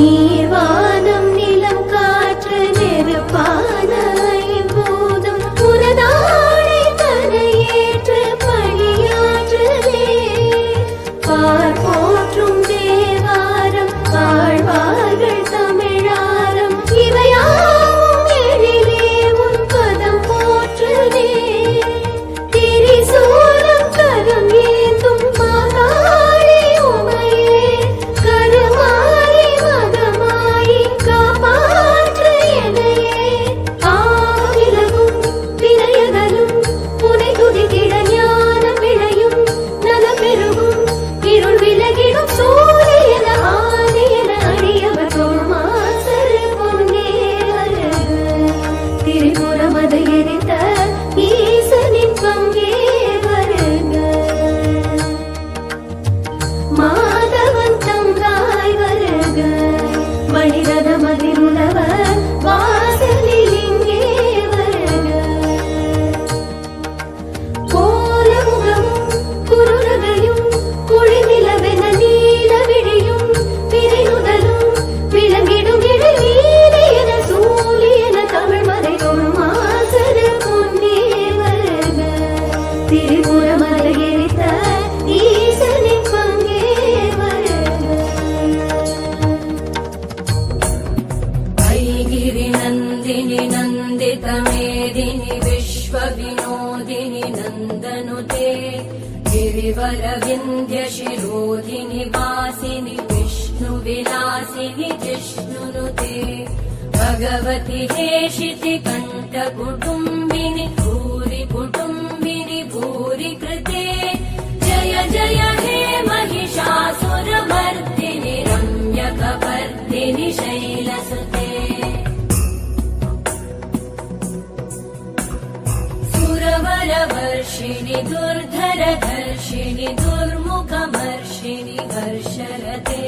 நீர்வானம் நிலம் காற்று நெருப்பான ஐம்பூதம் புறதாடை தனையேற்று பணியாற்றுதே போற்றும் தேவாரம் வாழ்வார்கள் தமிழாரம் இவையாவும் எழிலே உன் பதம் போற்றுதே திரிசூலம் கரம் ஏந்தும் மாதாளி உமையே கருமாறி மகமாயி காப்பாற்று எனையே ஆவிலகும் வினையகலும் புனை துதித்திட ஞானம் விளையும் நலம் பெருகும் இருள் விலகிடும் சூரியன ஆதியன அடியவர் தோமாசரு பொன்னே வருக திரிபுரமதை எரித்த ஈசனின் பங்கே வருக மாதவன் தங்காய் வருக மணிரத மதிருளவர் வாசலில் இங்கே வருக கோலமுகமும் குருநகையும் குளிநிலவென நீல விழியும் பிறைநுதலும் விளங்கிடும் இடைவீதி என சூலியன தமிழ்மறை தொழுமாசரு பொன்னே வருக திரிபுரமதை எரித்த ஈசனின் பங்கே வருக ऐगिरि नन्दिनि नन्दित मेदिनि विश्वविनोदिनि नन्दनुते गिरिवर विन्ध्य शिरोधिनि वासिनि विष्णुविलासिनि जिष्णुनुते भगवति हेशिति कण्ठकुटुम्बिनि भूरि कुटुम्बिनि भूरि कृते जय जय हे महिषासुरमर्दिनि रम्यकपर्दिनि शैलसुते सुरवरवर्षिणि दुर्धरधर्षिणि दुर्मुखमर्षिणि हर्षरते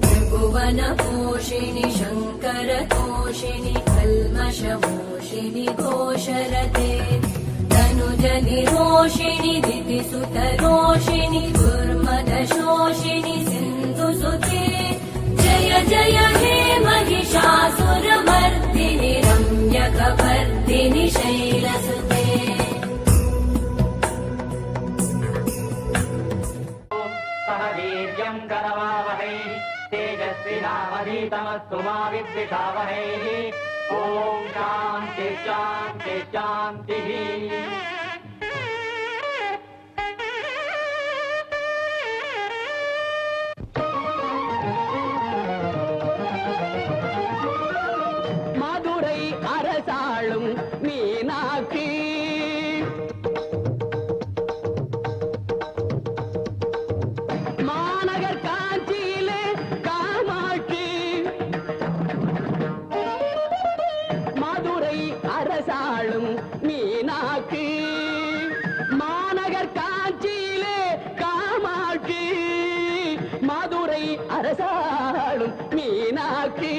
त्रिभुवनपोषिणि शङ्करतोषिणि कल्मषमोषिणि घोषरते तनुजनिरोषिणि दितिसुतरोषिणि दुर्मदशोषिणि सिन्धुसुते जय जय हे महिषासुरमर्दिनि रम्यकपर्दिनि शैलसुते वीर्यं करवावहै तेजस्विनावधीतमस्तु मा विद्विषावहै ॐ शान्ति शान्ति शान्तिः மதுரை அரசாளும் மீனாட்சி மாநகர் காஞ்சியிலே காமாட்சி மதுரை அரசாளும் மீனாட்சி மாநகர் காஞ்சியிலே காமாட்சி மதுரை அரசாளும் மீனாட்சி